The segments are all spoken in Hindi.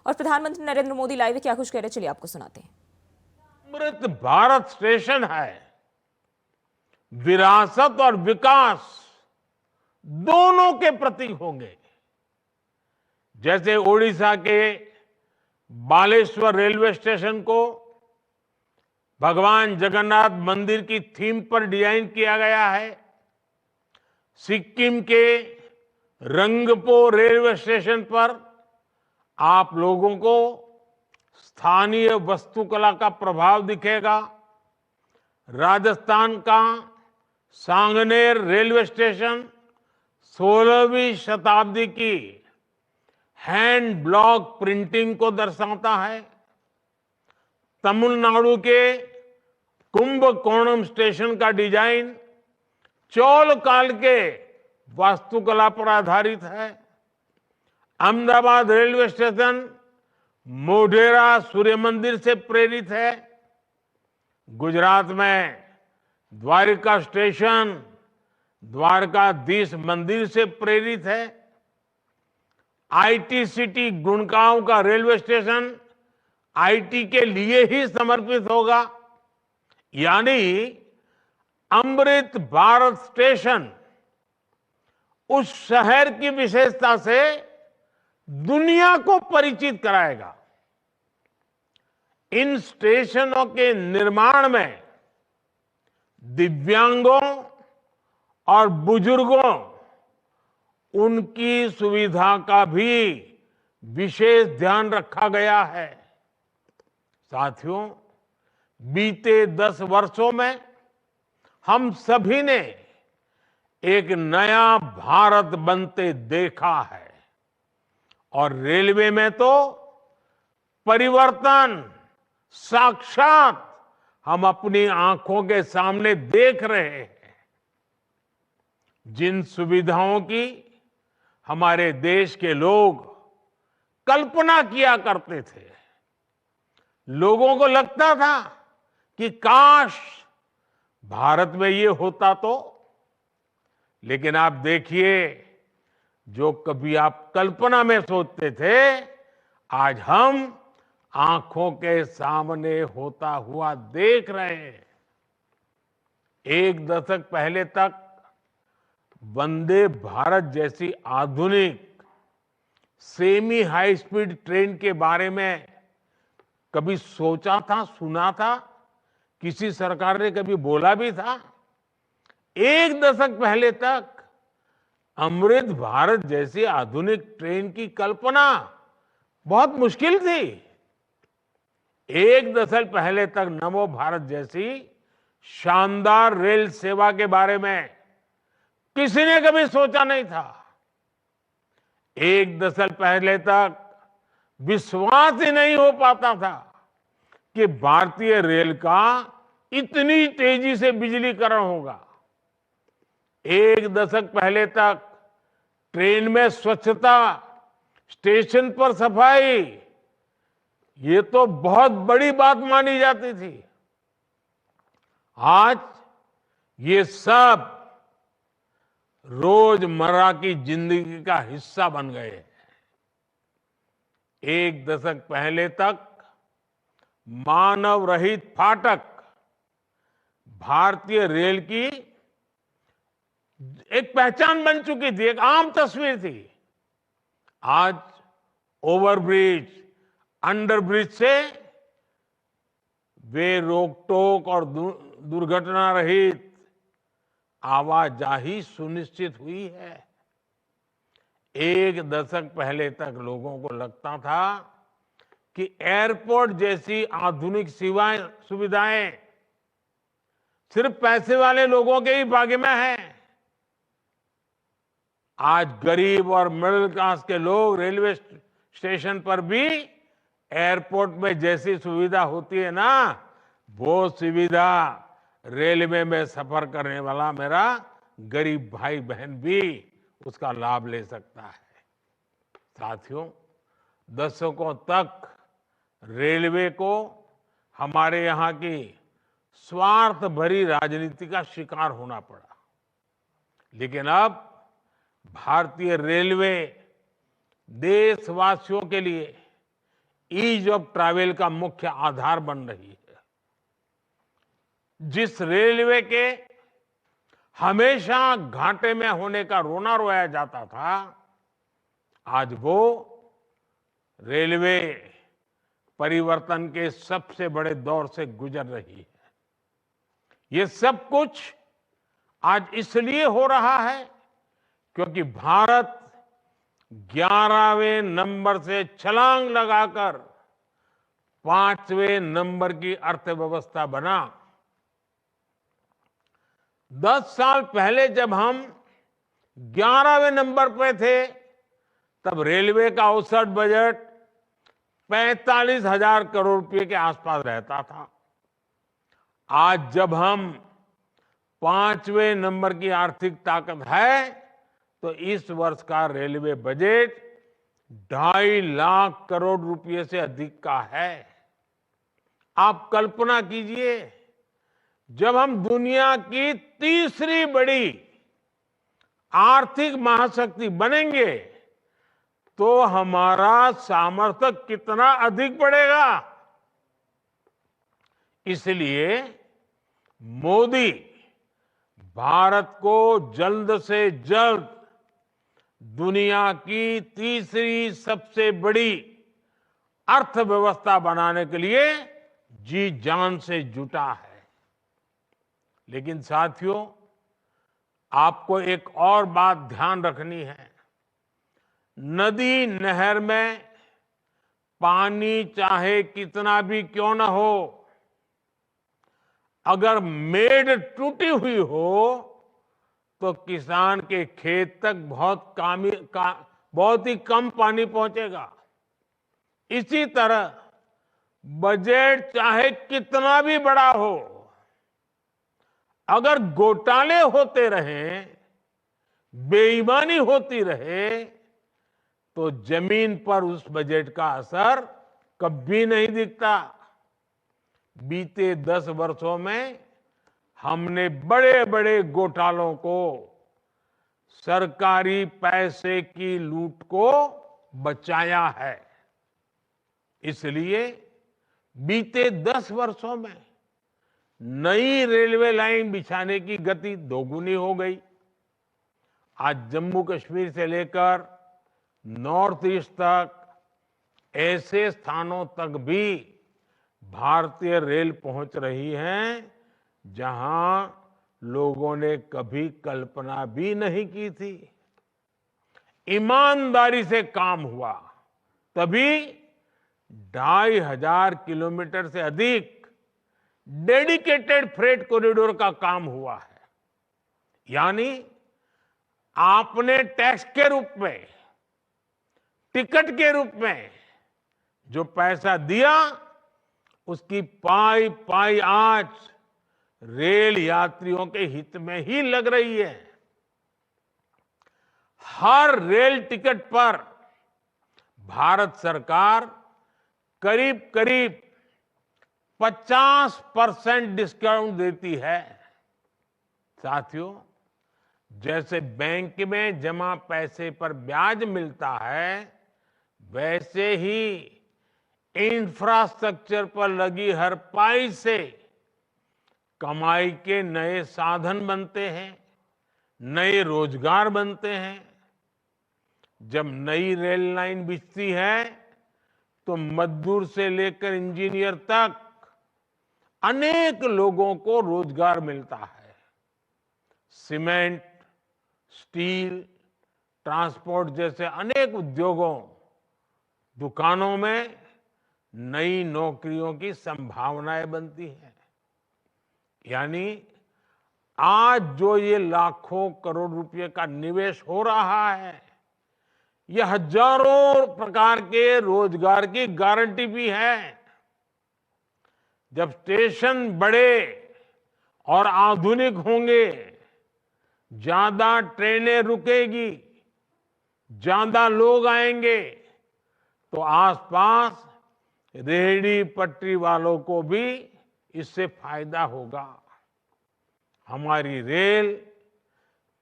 और प्रधानमंत्री नरेंद्र मोदी लाइव है, क्या कुछ कह रहे, चलिए आपको सुनाते हैं। अमृत भारत स्टेशन है, विरासत और विकास दोनों के प्रतीक होंगे। जैसे ओडिशा के बालेश्वर रेलवे स्टेशन को भगवान जगन्नाथ मंदिर की थीम पर डिजाइन किया गया है, सिक्किम के रंगपो रेलवे स्टेशन पर आप लोगों को स्थानीय वास्तुकला का प्रभाव दिखेगा। राजस्थान का सांगनेर रेलवे स्टेशन 16वीं शताब्दी की हैंड ब्लॉक प्रिंटिंग को दर्शाता है। तमिलनाडु के कुंभकोणम स्टेशन का डिजाइन चोल काल के वास्तुकला पर आधारित है। अहमदाबाद रेलवे स्टेशन मोढेरा सूर्य मंदिर से प्रेरित है। गुजरात में द्वारिका स्टेशन द्वारकाधीश मंदिर से प्रेरित है। आईटी सिटी गुड़गांव का रेलवे स्टेशन आईटी के लिए ही समर्पित होगा। यानी अमृत भारत स्टेशन उस शहर की विशेषता से दुनिया को परिचित कराएगा। इन स्टेशनों के निर्माण में दिव्यांगों और बुजुर्गों उनकी सुविधा का भी विशेष ध्यान रखा गया है। साथियों, बीते 10 वर्षों में हम सभी ने एक नया भारत बनते देखा है और रेलवे में तो परिवर्तन साक्षात हम अपनी आंखों के सामने देख रहे हैं। जिन सुविधाओं की हमारे देश के लोग कल्पना किया करते थे, लोगों को लगता था कि काश भारत में ये होता तो, लेकिन आप देखिए, जो कभी आप कल्पना में सोचते थे, आज हम आंखों के सामने होता हुआ देख रहे हैं। एक दशक पहले तक वंदे भारत जैसी आधुनिक सेमी हाई स्पीड ट्रेन के बारे में कभी सोचा था, सुना था? किसी सरकार ने कभी बोला भी था? एक दशक पहले तक अमृत भारत जैसी आधुनिक ट्रेन की कल्पना बहुत मुश्किल थी। एक दशक पहले तक नमो भारत जैसी शानदार रेल सेवा के बारे में किसी ने कभी सोचा नहीं था। एक दशक पहले तक विश्वास ही नहीं हो पाता था कि भारतीय रेल का इतनी तेजी से बिजलीकरण होगा। एक दशक पहले तक ट्रेन में स्वच्छता, स्टेशन पर सफाई, ये तो बहुत बड़ी बात मानी जाती थी। आज ये सब रोजमर्रा की जिंदगी का हिस्सा बन गए हैं। एक दशक पहले तक मानव रहित फाटक भारतीय रेल की एक पहचान बन चुकी थी, एक आम तस्वीर थी। आज ओवरब्रिज, अंडरब्रिज से वे रोक टोक और दुर्घटना रहित आवाजाही सुनिश्चित हुई है। एक दशक पहले तक लोगों को लगता था कि एयरपोर्ट जैसी आधुनिक सुविधाएं सिर्फ पैसे वाले लोगों के ही भाग्य में है। आज गरीब और मिडिल क्लास के लोग रेलवे स्टेशन पर भी एयरपोर्ट में जैसी सुविधा होती है ना, वो सुविधा रेलवे में सफर करने वाला मेरा गरीब भाई बहन भी उसका लाभ ले सकता है। साथियों, दशकों तक रेलवे को हमारे यहाँ की स्वार्थ भरी राजनीति का शिकार होना पड़ा, लेकिन अब भारतीय रेलवे देशवासियों के लिए ईज ऑफ ट्रैवल का मुख्य आधार बन रही है। जिस रेलवे के हमेशा घाटे में होने का रोना रोया जाता था, आज वो रेलवे परिवर्तन के सबसे बड़े दौर से गुजर रही है। ये सब कुछ आज इसलिए हो रहा है क्योंकि भारत 11वें नंबर से छलांग लगाकर 5वें नंबर की अर्थव्यवस्था बना। 10 साल पहले जब हम 11वें नंबर पे थे, तब रेलवे का औसत बजट 45,000 करोड़ रुपए के आसपास रहता था। आज जब हम 5वें नंबर की आर्थिक ताकत है, तो इस वर्ष का रेलवे बजट 2.5 लाख करोड़ रुपए से अधिक का है। आप कल्पना कीजिए, जब हम दुनिया की तीसरी बड़ी आर्थिक महाशक्ति बनेंगे, तो हमारा सामर्थ्य कितना अधिक बढ़ेगा। इसलिए मोदी भारत को जल्द से जल्द दुनिया की तीसरी सबसे बड़ी अर्थव्यवस्था बनाने के लिए जी जान से जुटा है। लेकिन साथियों, आपको एक और बात ध्यान रखनी है। नदी नहर में पानी चाहे कितना भी क्यों न हो, अगर मेड़ टूटी हुई हो तो किसान के खेत तक बहुत ही कम पानी पहुंचेगा। इसी तरह बजट चाहे कितना भी बड़ा हो, अगर घोटाले होते रहें, बेईमानी होती रहे, तो जमीन पर उस बजट का असर कभी नहीं दिखता। बीते 10 वर्षों में हमने बड़े बड़े घोटालों को, सरकारी पैसे की लूट को बचाया है। इसलिए बीते 10 वर्षों में नई रेलवे लाइन बिछाने की गति दोगुनी हो गई। आज जम्मू कश्मीर से लेकर नॉर्थ ईस्ट तक ऐसे स्थानों तक भी भारतीय रेल पहुंच रही है जहां लोगों ने कभी कल्पना भी नहीं की थी। ईमानदारी से काम हुआ, तभी 2,500 किलोमीटर से अधिक डेडिकेटेड फ्रेट कॉरिडोर का काम हुआ है। यानी आपने टैक्स के रूप में, टिकट के रूप में जो पैसा दिया, उसकी पाई पाई आज रेल यात्रियों के हित में ही लग रही है। हर रेल टिकट पर भारत सरकार करीब करीब 50% डिस्काउंट देती है। साथियों, जैसे बैंक में जमा पैसे पर ब्याज मिलता है, वैसे ही इंफ्रास्ट्रक्चर पर लगी हर पाई से कमाई के नए साधन बनते हैं, नए रोजगार बनते हैं। जब नई रेल लाइन बिछती है, तो मजदूर से लेकर इंजीनियर तक अनेक लोगों को रोजगार मिलता है। सीमेंट, स्टील, ट्रांसपोर्ट जैसे अनेक उद्योगों, दुकानों में नई नौकरियों की संभावनाएं बनती हैं। यानी आज जो ये लाखों करोड़ रुपए का निवेश हो रहा है, ये हजारों प्रकार के रोजगार की गारंटी भी है। जब स्टेशन बड़े और आधुनिक होंगे, ज्यादा ट्रेनें रुकेगी, ज्यादा लोग आएंगे, तो आसपास रेहड़ी पटरी वालों को भी इससे फायदा होगा। हमारी रेल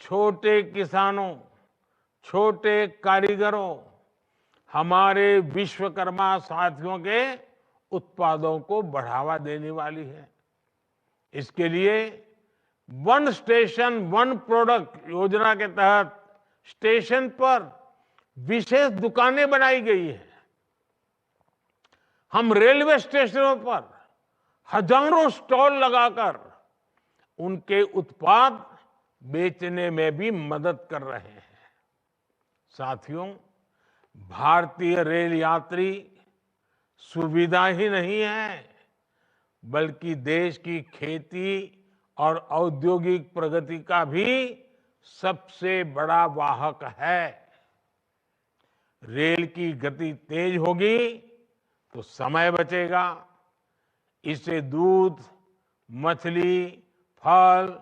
छोटे किसानों, छोटे कारीगरों, हमारे विश्वकर्मा साथियों के उत्पादों को बढ़ावा देने वाली है। इसके लिए वन स्टेशन वन प्रोडक्ट योजना के तहत स्टेशन पर विशेष दुकानें बनाई गई है। हम रेलवे स्टेशनों पर हजारों स्टॉल लगाकर उनके उत्पाद बेचने में भी मदद कर रहे हैं। साथियों, भारतीय रेल यात्री सुविधा ही नहीं है, बल्कि देश की खेती और औद्योगिक प्रगति का भी सबसे बड़ा वाहक है। रेल की गति तेज होगी तो समय बचेगा। इससे दूध, मछली, फल,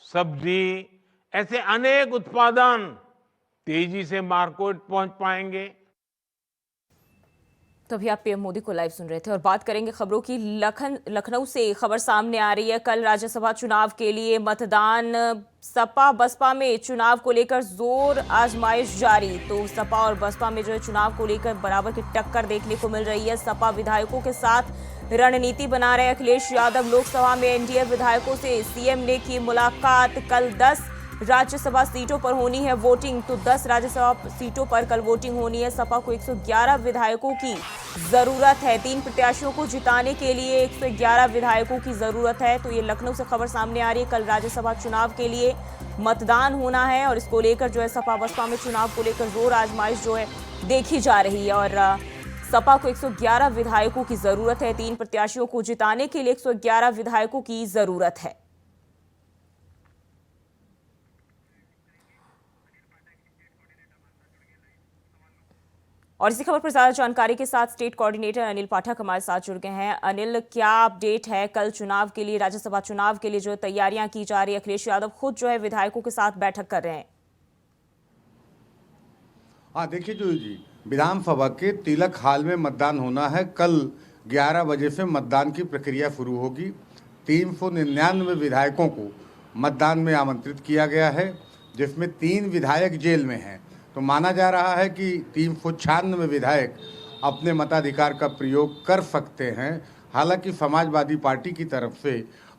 सब्जी ऐसे अनेक उत्पादन तेजी से मार्केट पहुंच पाएंगे। तो अभी आप पीएम मोदी को लाइव सुन रहे थे और बात करेंगे खबरों की। लखनऊ से खबर सामने आ रही है। कल राज्यसभा चुनाव के लिए मतदान, सपा बसपा में चुनाव को लेकर जोर आजमाइश जारी। तो सपा और बसपा में जो है चुनाव को लेकर बराबर की टक्कर देखने को मिल रही है। सपा विधायकों के साथ रणनीति बना रहे अखिलेश यादव। लोकसभा में एनडीए विधायकों से सीएम ने की मुलाकात। कल 10 राज्यसभा सीटों पर होनी है वोटिंग, तो 10 राज्यसभा सीटों पर कल वोटिंग होनी है। सपा को 111 विधायकों की जरूरत है। 3 प्रत्याशियों को जिताने के लिए 111 विधायकों की जरूरत है। तो ये लखनऊ से खबर सामने आ रही है। कल राज्यसभा चुनाव के लिए मतदान होना है और इसको लेकर जो है सपा बसपा में चुनाव को लेकर जोर आजमाइश जो है देखी जा रही है। और सपा को 111 विधायकों की जरूरत है। 3 प्रत्याशियों को जिताने के लिए 111 विधायकों की जरूरत है। और इसी खबर पर ज्यादा जानकारी के साथ स्टेट कोऑर्डिनेटर अनिल पाठक हमारे साथ जुड़ गए हैं। अनिल, क्या अपडेट है? कल चुनाव के लिए, राज्यसभा चुनाव के लिए जो तैयारियां की जा रही है, अखिलेश यादव खुद जो है विधायकों के साथ बैठक कर रहे हैं। देखिए जूही जी, विधानसभा के तिलक हाल में मतदान होना है। कल 11 बजे से मतदान की प्रक्रिया शुरू होगी। 399 विधायकों को मतदान में आमंत्रित किया गया है, जिसमें 3 विधायक जेल में हैं। तो माना जा रहा है कि 396 विधायक अपने मताधिकार का प्रयोग कर सकते हैं। हालांकि समाजवादी पार्टी की तरफ से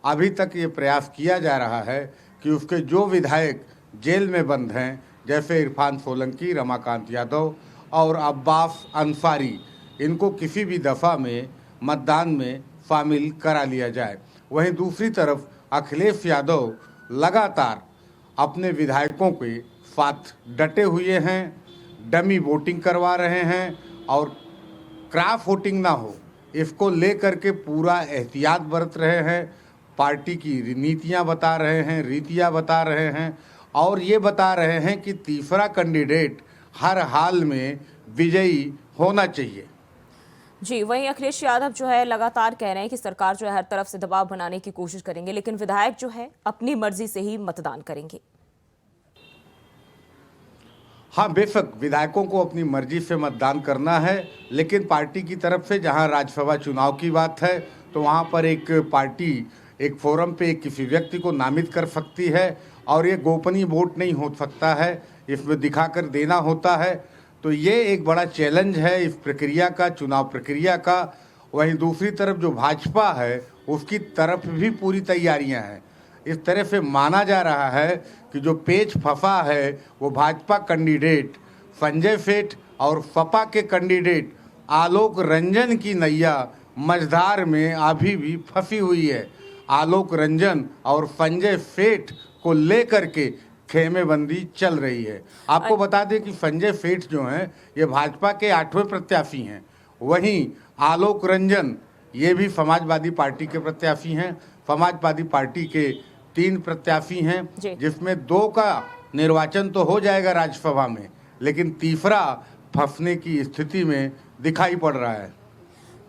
अभी तक ये प्रयास किया जा रहा है कि उसके जो विधायक जेल में बंद हैं, जैसे इरफान सोलंकी, रमाकांत यादव और अब्बास अंसारी, इनको किसी भी दफ़ा में मतदान में शामिल करा लिया जाए। वहीं दूसरी तरफ अखिलेश यादव लगातार अपने विधायकों के साथ डटे हुए हैं, डमी वोटिंग करवा रहे हैं और क्रॉस वोटिंग ना हो, इसको लेकर के पूरा एहतियात बरत रहे हैं। पार्टी की नीतियां बता रहे हैं, रीतियां बता रहे हैं और ये बता रहे हैं कि तीसरा कैंडिडेट हर हाल में विजयी होना चाहिए। जी, वहीं अखिलेश यादव जो है लगातार कह रहे हैं कि सरकार जो है हर तरफ से दबाव बनाने की कोशिश करेंगे, लेकिन विधायक जो है अपनी मर्जी से ही मतदान करेंगे। हाँ, बेशक विधायकों को अपनी मर्जी से मतदान करना है, लेकिन पार्टी की तरफ से जहां राज्यसभा चुनाव की बात है तो वहां पर एक पार्टी एक फोरम पे किसी व्यक्ति को नामित कर सकती है और ये गोपनीय वोट नहीं हो सकता है, इसमें दिखाकर देना होता है। तो ये एक बड़ा चैलेंज है इस प्रक्रिया का, चुनाव प्रक्रिया का। वहीं दूसरी तरफ जो भाजपा है उसकी तरफ भी पूरी तैयारियां हैं। इस तरह से माना जा रहा है कि जो पेच फंसा है वो भाजपा कैंडिडेट संजय सेठ और सपा के कैंडिडेट आलोक रंजन की नैया मझधार में अभी भी फंसी हुई है। आलोक रंजन और संजय सेठ को लेकर के खेमेबंदी चल रही है। आपको बता दें कि संजय सेठ जो हैं ये भाजपा के 8वें प्रत्याशी हैं। वहीं आलोक रंजन ये भी समाजवादी पार्टी के प्रत्याशी हैं। समाजवादी पार्टी के 3 प्रत्याशी हैं, जिसमें 2 का निर्वाचन तो हो जाएगा राज्यसभा में, लेकिन तीसरा फंसने की स्थिति में दिखाई पड़ रहा है।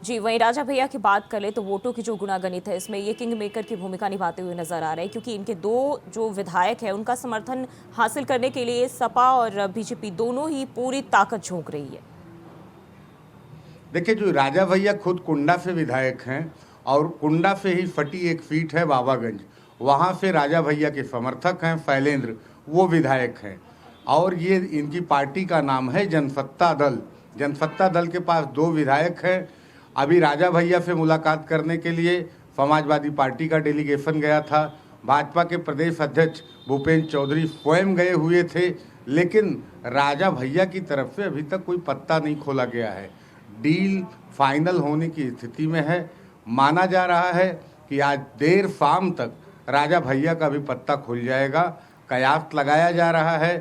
जी, वहीं राजा भैया की बात कर ले तो वोटों की जो गुणागणित है इसमें ये किंग मेकर की भूमिका निभाते हुए नजर आ रहे हैं, क्योंकि इनके 2 जो विधायक हैं उनका समर्थन हासिल करने के लिए सपा और बीजेपी दोनों ही पूरी ताकत झोंक रही है। देखिए, जो राजा भैया खुद कुंडा से विधायक हैं और कुंडा से ही फटी एक सीट है बाबागंज, वहाँ से राजा भैया के समर्थक हैं शैलेंद्र, वो विधायक हैं और ये इनकी पार्टी का नाम है जनसत्ता दल। जनसत्ता दल के पास 2 विधायक हैं। अभी राजा भैया से मुलाकात करने के लिए समाजवादी पार्टी का डेलीगेशन गया था। भाजपा के प्रदेश अध्यक्ष भूपेंद्र चौधरी स्वयं गए हुए थे, लेकिन राजा भैया की तरफ से अभी तक कोई पत्ता नहीं खोला गया है। डील फाइनल होने की स्थिति में है। माना जा रहा है कि आज देर शाम तक राजा भैया का भी पत्ता खुल जाएगा। कयास लगाया जा रहा है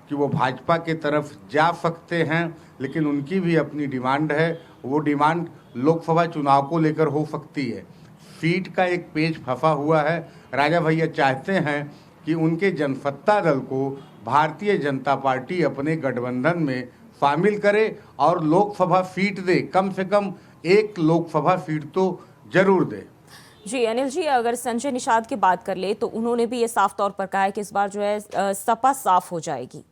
कि वो भाजपा के तरफ जा सकते हैं, लेकिन उनकी भी अपनी डिमांड है। वो डिमांड लोकसभा चुनाव को लेकर हो सकती है। सीट का एक पेच फंसा हुआ है। राजा भैया चाहते हैं कि उनके जनसत्ता दल को भारतीय जनता पार्टी अपने गठबंधन में शामिल करे और लोकसभा सीट दे, कम से कम एक लोकसभा सीट तो जरूर दे। जी अनिल जी, अगर संजय निषाद की बात कर ले तो उन्होंने भी ये साफ तौर पर कहा है कि इस बार जो है सपा साफ हो जाएगी।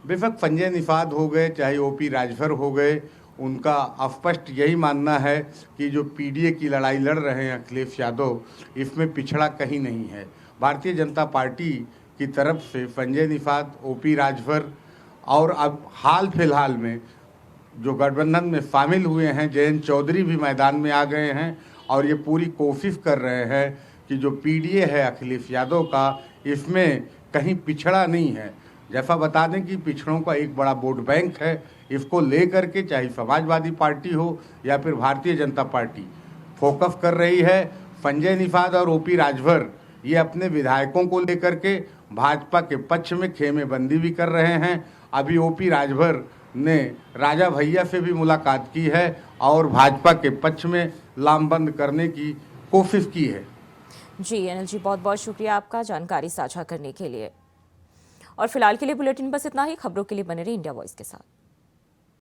बेशक संजय निषाद हो गए, चाहे ओपी राजभर हो गए, उनका स्पष्ट यही मानना है कि जो पीडीए की लड़ाई लड़ रहे हैं अखिलेश यादव, इसमें पिछड़ा कहीं नहीं है। भारतीय जनता पार्टी की तरफ से संजय निषाद, ओपी राजभर और अब हाल फिलहाल में जो गठबंधन में शामिल हुए हैं जयंत चौधरी भी मैदान में आ गए हैं और ये पूरी कोशिश कर रहे हैं कि जो पीडीए है अखिलेश यादव का, इसमें कहीं पिछड़ा नहीं है। जैसा बता दें कि पिछड़ों का एक बड़ा वोट बैंक है। इसको लेकर के चाहे समाजवादी पार्टी हो या फिर भारतीय जनता पार्टी फोकस कर रही है। संजय निषाद और ओपी राजभर ये अपने विधायकों को लेकर के भाजपा के पक्ष में खेमेबंदी भी कर रहे हैं। अभी ओपी राजभर ने राजा भैया से भी मुलाकात की है और भाजपा के पक्ष में लामबंद करने की कोशिश की है। जी अनिल जी, बहुत बहुत शुक्रिया आपका जानकारी साझा करने के लिए। और फिलहाल के लिए बुलेटिन बस इतना ही। खबरों के लिए बने रहिए इंडिया वॉइस के साथ।